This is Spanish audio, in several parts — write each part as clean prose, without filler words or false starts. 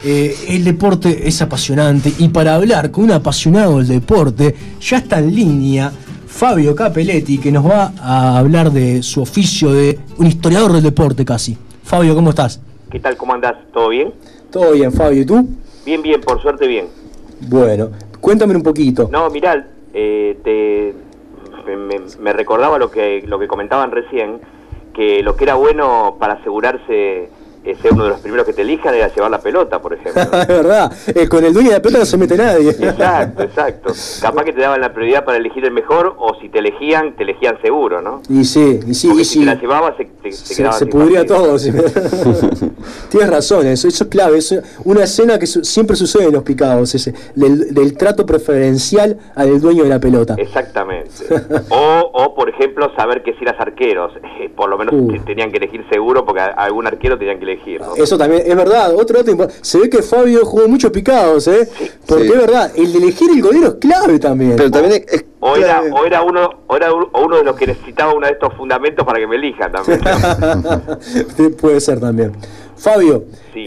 El deporte es apasionante y para hablar con un apasionado del deporte ya está en línea Fabio Capelletti, que nos va a hablar de su oficio de un historiador del deporte casi. Fabio, ¿cómo estás? ¿Qué tal? ¿Cómo andás? ¿Todo bien? Todo bien, Fabio, ¿y tú? Bien, bien, por suerte bien. Bueno, cuéntame un poquito. No, mirá, me recordaba lo que comentaban recién, que lo que era bueno para asegurarse ser uno de los primeros que te elijan era llevar la pelota, por ejemplo. Es verdad, con el dueño de la pelota no se mete nadie. Exacto, exacto. Capaz que te daban la prioridad para elegir el mejor, o si te elegían seguro, ¿no? Y sí. Porque si te la llevabas se pudría todo. Sí. Tienes razón, eso es clave. Es una escena que siempre sucede en los picados, del trato preferencial al dueño de la pelota. Exactamente. O por ejemplo, saber que si eras arqueros, por lo menos tenían que elegir seguro, porque algún arquero tenían que elegir, ¿no? Eso también es verdad. Otro se ve que Fabio jugó muchos picados, Sí. Porque es verdad, el de elegir el golero es clave también. Pero también es o era uno de los que necesitaba uno de estos fundamentos para que me elijan también, ¿no? Puede ser también. Fabio, sí.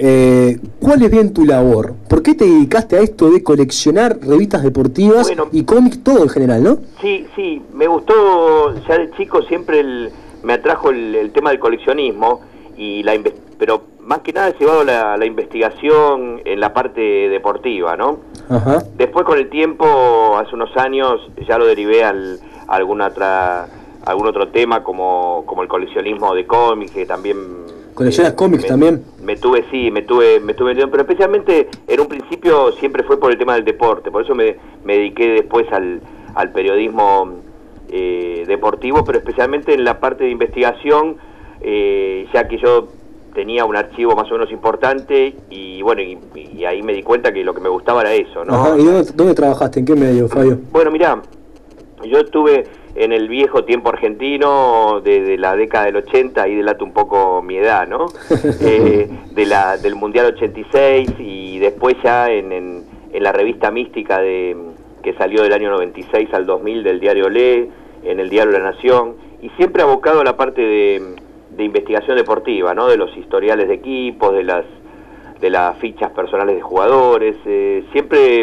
¿Cuál es bien tu labor? ¿Por qué te dedicaste a esto de coleccionar revistas deportivas y cómics, todo en general, no? Sí, me gustó, ya de chico siempre me atrajo el tema del coleccionismo, pero más que nada he llevado la investigación en la parte deportiva, ¿no? Ajá. Después con el tiempo, hace unos años, ya lo derivé a algún otro tema como el coleccionismo de cómics, que también... ¿Coleccionas cómics también? Me tuve pero especialmente en un principio siempre fue por el tema del deporte, por eso me dediqué después al periodismo deportivo, pero especialmente en la parte de investigación, ya que yo tenía un archivo más o menos importante y bueno, y ahí me di cuenta que lo que me gustaba era eso, ¿no? Ajá. ¿Y dónde trabajaste? ¿En qué medio, Fabio? Bueno, mirá, yo estuve en el viejo tiempo argentino de la década del 80, ahí delata un poco mi edad, ¿no? Del Mundial 86 y después ya en la revista mística que salió del año 96 al 2000 del diario Le, en el diario La Nación, y siempre abocado a la parte de investigación deportiva, ¿no? De los historiales de equipos, de las fichas personales de jugadores, siempre...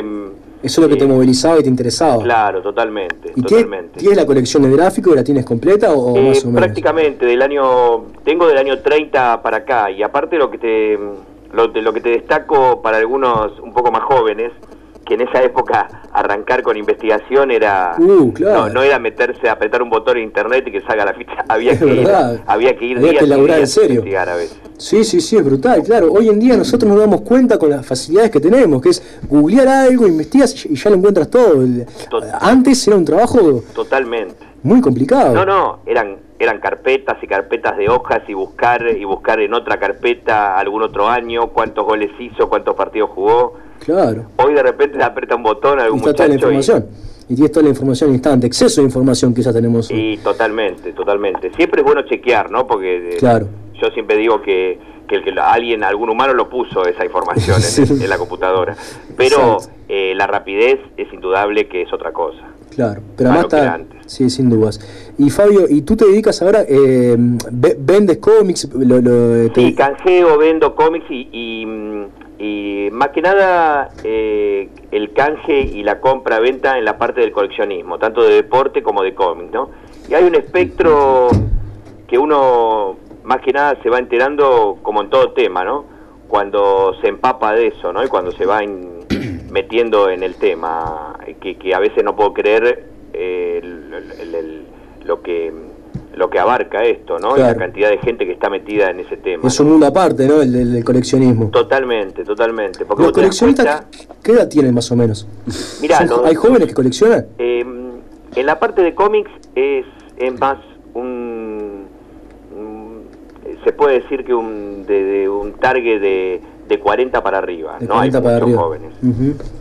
Eso es lo que te movilizaba y te interesaba. Claro, totalmente. ¿Y totalmente. ¿Tienes la colección de gráficos? ¿La tienes completa o más o menos? Prácticamente, tengo del año 30 para acá, y aparte lo que te destaco para algunos un poco más jóvenes, que en esa época arrancar con investigación era claro. no era meterse a apretar un botón en internet y que salga la ficha, había que ir días a serio. investigar a veces. Sí, es brutal, claro. Hoy en día nosotros nos damos cuenta con las facilidades que tenemos, que es googlear algo, investigas y ya lo encuentras todo. Antes era un trabajo totalmente muy complicado. No, eran carpetas y carpetas de hojas y buscar en otra carpeta algún otro año, cuántos goles hizo, cuántos partidos jugó. Claro. Hoy de repente le aprieta un botón a algún muchacho toda la información. Y tienes toda la información instante, exceso de información que ya tenemos hoy. Y totalmente. Siempre es bueno chequear, ¿no? Porque claro. Yo siempre digo que algún humano lo puso esa información en la computadora. Pero la rapidez es indudable que es otra cosa. Claro, pero además sí, sin dudas. Y Fabio, ¿y tú te dedicas ahora, vendes cómics? Sí, canjeo, vendo cómics y más que nada el canje y la compra-venta en la parte del coleccionismo, tanto de deporte como de cómics, ¿no? Y hay un espectro que uno más que nada se va enterando como en todo tema, ¿no? Cuando se empapa de eso, ¿no? Y cuando se va metiendo en el tema, que a veces no puedo creer lo que abarca esto, ¿no? Claro. Y la cantidad de gente que está metida en ese tema. Es un mundo aparte, ¿no? El del coleccionismo. Totalmente. Porque los coleccionistas, ¿qué edad tienen más o menos? Mirá, ¿hay jóvenes que coleccionan? En la parte de cómics es más se puede decir que de un target de 40 para arriba, de no hay muchos jóvenes.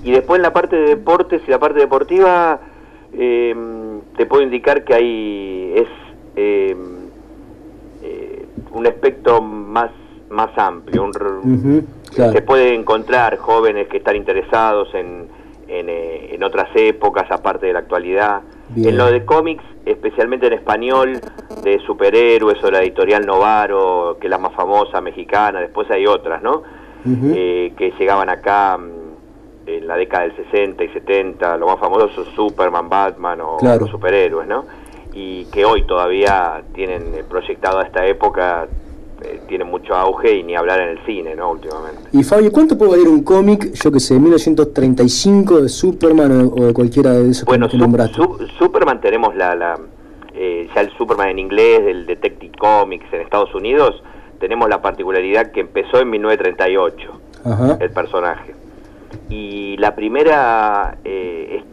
Y después en la parte de deportes y la parte deportiva te puedo indicar que es un espectro más amplio. Claro. Se puede encontrar jóvenes que están interesados en otras épocas aparte de la actualidad. Bien. En lo de cómics, especialmente en español, de superhéroes o la editorial Novaro, que es la más famosa, mexicana, después hay otras, ¿no? que llegaban acá en la década del 60 y 70, lo más famoso, Superman, Batman o los superhéroes, ¿no? Y que hoy todavía tienen proyectado a esta época, tienen mucho auge, y ni hablar en el cine, ¿no? Últimamente. Y Fabio, ¿cuánto puede valer un cómic, yo que sé, de 1935 de Superman o de cualquiera de esos que nombraste? Superman tenemos ya el Superman en inglés, del Detective Comics en Estados Unidos, tenemos la particularidad que empezó en 1938, el personaje. Y la primera es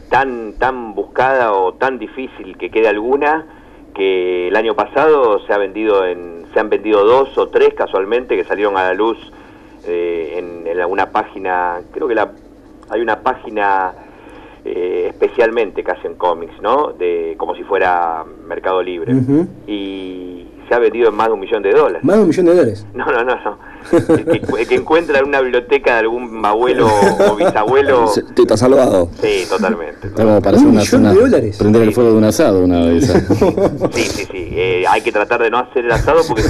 tan buscada o tan difícil que quede alguna, que el año pasado se han vendido 2 o 3 casualmente, que salieron a la luz en alguna página. Creo que hay una página especialmente que hacen cómics, ¿no? Como si fuera Mercado Libre. Y se ha vendido en más de $1 millón. ¿Más de $1 millón? No. El que encuentra en una biblioteca de algún abuelo o bisabuelo... ¿Te está salvado? Sí, totalmente. Como para hacer $1 millón. Prender el fuego de un asado una vez. Sí. Hay que tratar de no hacer el asado, porque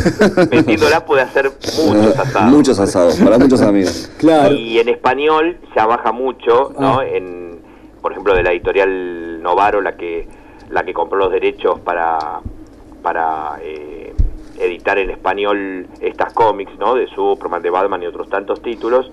vendiéndola puede hacer muchos asados. Muchos asados, para muchos amigos. Claro. Y en español ya baja mucho, ¿no? Por ejemplo, de la editorial Novaro, la que compró los derechos para editar en español estas cómics, ¿no? De Superman, de Batman y otros tantos títulos.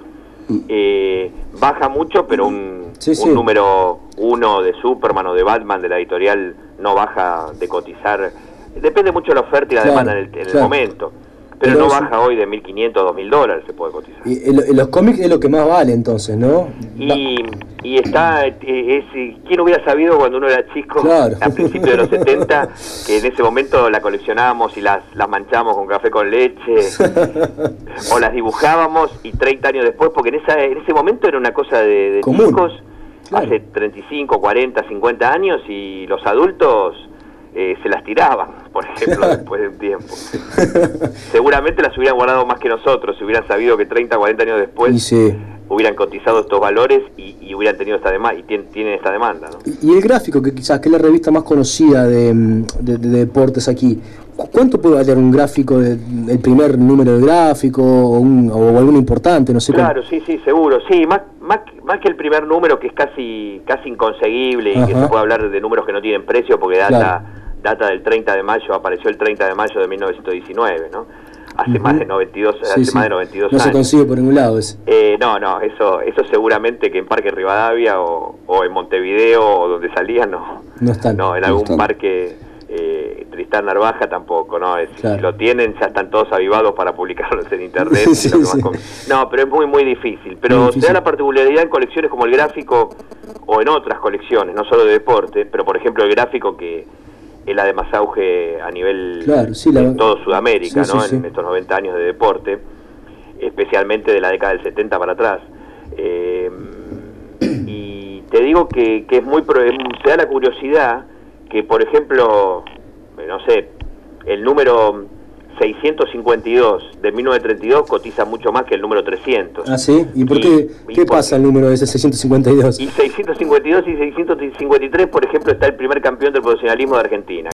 Baja mucho, pero un número 1 de Superman o de Batman de la editorial no baja de cotizar. Depende mucho de la oferta y la demanda en el momento. Pero no baja hoy de $1.500 a $2.000, se puede cotizar. Y los cómics es lo que más vale entonces, ¿no? Y está, ¿quién hubiera sabido cuando uno era chico, a principios de los 70, que en ese momento la coleccionábamos y las manchábamos con café con leche, o las dibujábamos, y 30 años después, porque en ese momento era una cosa de chicos, hace 35, 40, 50 años, y los adultos se las tiraban, por ejemplo, después de un tiempo. Seguramente las hubieran guardado más que nosotros, si hubieran sabido que 30, 40 años después hubieran cotizado estos valores y hubieran tenido esta demanda, y tienen esta demanda, ¿no? Y el gráfico, que quizás que es la revista más conocida de deportes aquí, ¿cuánto puede valer un gráfico, el primer número de gráfico o alguno importante? No sé. Claro, sí, seguro. Sí, más que el primer número, que es casi inconseguible, y que se puede hablar de números que no tienen precio, porque data del 30 de mayo, apareció el 30 de mayo de 1919, ¿no? Hace más de 92 años. No se consigue por ningún lado ese. No, eso seguramente que en Parque Rivadavia o en Montevideo o donde salían no están. No, en algún parque Tristán Narvaja tampoco, ¿no? Si lo tienen, ya están todos avivados para publicarlos en internet. No, pero es muy, muy difícil. Pero se da la particularidad en colecciones como el gráfico, o en otras colecciones, no solo de deporte, pero por ejemplo el gráfico, que es la de más auge a nivel de todo Sudamérica, ¿no? En estos 90 años de deporte, especialmente de la década del 70 para atrás. Y te digo que es se da la curiosidad que, por ejemplo, no sé, el número 652 de 1932 cotiza mucho más que el número 300. ¿Ah, sí? ¿Y por qué? ¿Qué pasa el número de ese 652? Y 652 y 653, por ejemplo, está el primer campeón del profesionalismo de Argentina,